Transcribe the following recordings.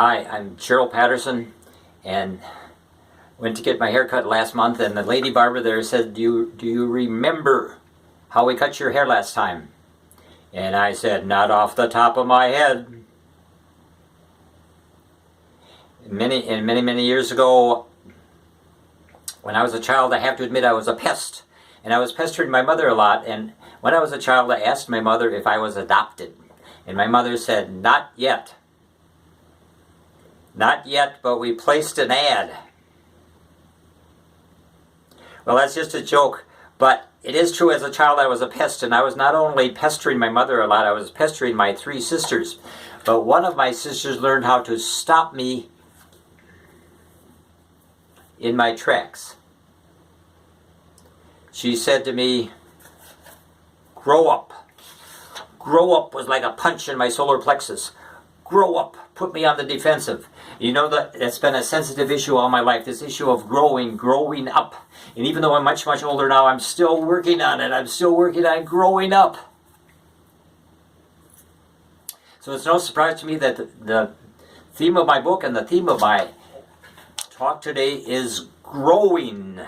Hi, I'm Gerald Patterson, and went to get my hair cut last month, and the lady barber there said, do you remember how we cut your hair last time? And I said, not off the top of my head. Many years ago, when I was a child, I have to admit I was a pest. And I was pestering my mother a lot, and when I was a child, I asked my mother if I was adopted. And my mother said, not yet. Not yet, but we placed an ad. Well, that's just a joke, but it is true. As a child, I was a pest, and I was not only pestering my mother a lot, I was pestering my three sisters. But one of my sisters learned how to stop me in my tracks. She said to me, grow up. Grow up was like a punch in my solar plexus. Grow up. Put me on the defensive. You know, that's been a sensitive issue all my life, this issue of growing up. And even though I'm much older now, I'm still working on it. I'm still working on growing up. So it's no surprise to me that the theme of my book and the theme of my talk today is growing.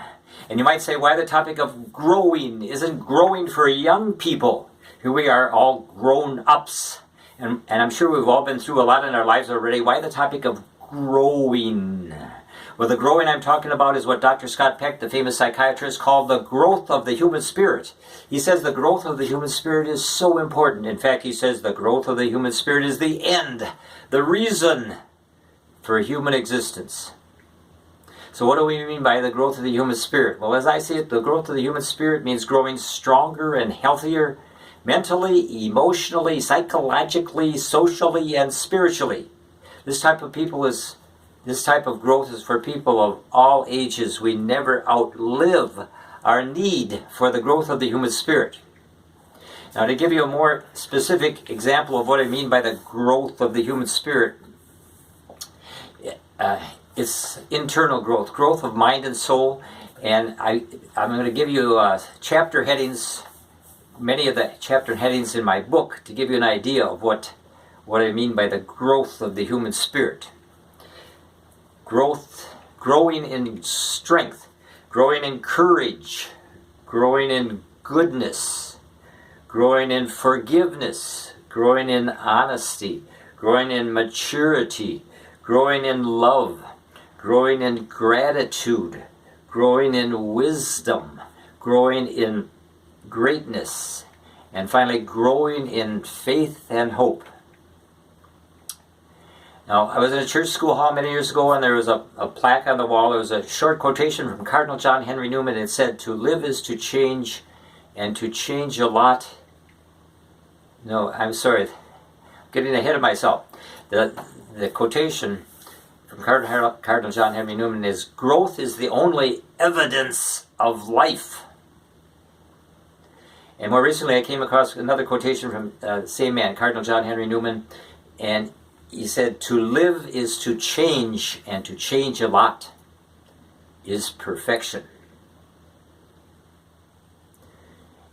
And you might say, why the topic of growing? Isn't growing for young people? Here we are, all grown-ups. And I'm sure we've all been through a lot in our lives already. Why the topic of growing? Well, the growing I'm talking about is what Dr. Scott Peck, the famous psychiatrist, called the growth of the human spirit. He says the growth of the human spirit is so important. In fact, he says the growth of the human spirit is the end, the reason for human existence. So what do we mean by the growth of the human spirit? Well, as I see it, the growth of the human spirit means growing stronger and healthier, mentally, emotionally, psychologically, socially, and spiritually. This type of growth is for people of all ages. We never outlive our need for the growth of the human spirit. Now, to give you a more specific example of what I mean by the growth of the human spirit, it's internal growth of mind and soul. And I'm going to give you chapter headings, many of the chapter headings in my book, to give you an idea of what I mean by the growth of the human spirit. Growing in strength, growing in courage, growing in goodness, growing in forgiveness, growing in honesty, growing in maturity, growing in love, growing in gratitude, growing in wisdom, growing in greatness, and finally growing in faith and hope. Now, I was in a church school hall many years ago, and there was a plaque on the wall. There was a short quotation from Cardinal John Henry Newman. It said, to live is to change, and to change a lot. No, I'm sorry, I'm getting ahead of myself. The quotation from Cardinal John Henry Newman is, growth is the only evidence of life. And more recently, I came across another quotation from the same man, Cardinal John Henry Newman, and he said, to live is to change, and to change a lot is perfection.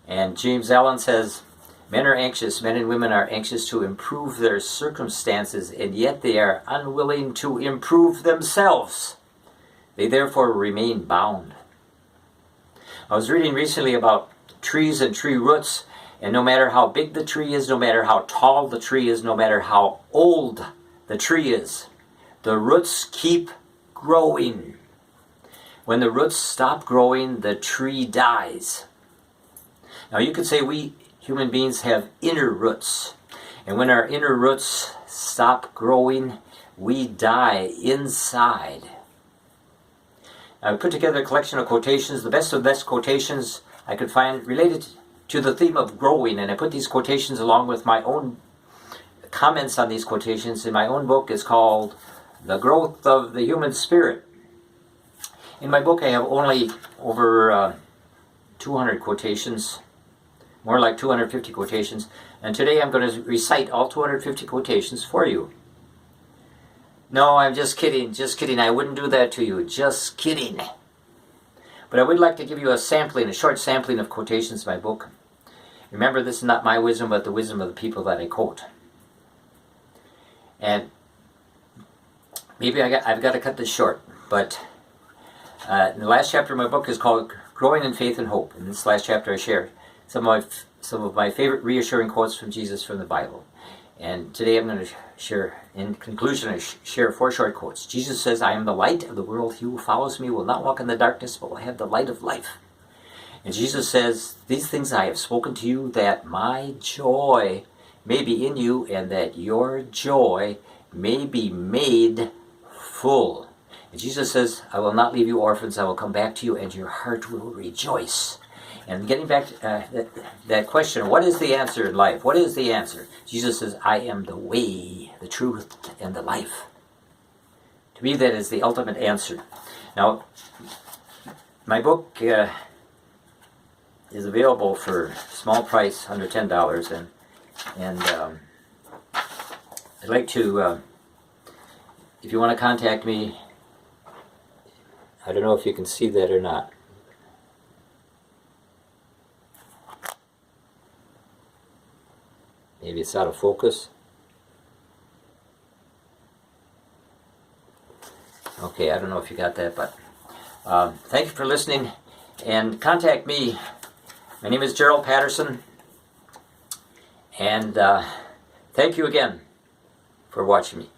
And James Allen says, men and women are anxious to improve their circumstances, and yet they are unwilling to improve themselves. They therefore remain bound. I was reading recently about trees and tree roots, and no matter how big the tree is, no matter how tall the tree is, no matter how old the tree is, the roots keep growing. When the roots stop growing, the tree dies. Now, you could say we human beings have inner roots, and when our inner roots stop growing, we die inside. I put together a collection of quotations, the best of the best quotations I could find related to the theme of growing, and I put these quotations along with my own comments on these quotations in my own book. It's called The Growth of the Human Spirit. In my book, I have only over 200 quotations, more like 250 quotations, and today I'm going to recite all 250 quotations for you. No, I'm just kidding, I wouldn't do that to you, just kidding. But I would like to give you a short sampling of quotations in my book. Remember, this is not my wisdom, but the wisdom of the people that I quote. And maybe I've got to cut this short, but the last chapter of my book is called Growing in Faith and Hope. In this last chapter I share some of my favorite reassuring quotes from Jesus from the Bible. And today I'm going to share, in conclusion, I share 4 short quotes. Jesus says, "I am the light of the world. He who follows me will not walk in the darkness, but will have the light of life." And Jesus says, "These things I have spoken to you, that my joy may be in you, and that your joy may be made full." And Jesus says, "I will not leave you orphans. I will come back to you, and your heart will rejoice." And getting back to that question, what is the answer in life? What is the answer? Jesus says, "I am the way, the truth, and the life." To me, that is the ultimate answer. Now, my book is available for a small price, under $10, and I'd like to, if you want to contact me, I don't know if you can see that or not. Maybe it's out of focus. Okay, I don't know if you got that, but thank you for listening, and contact me. My name is Gerald Patterson, and thank you again for watching me.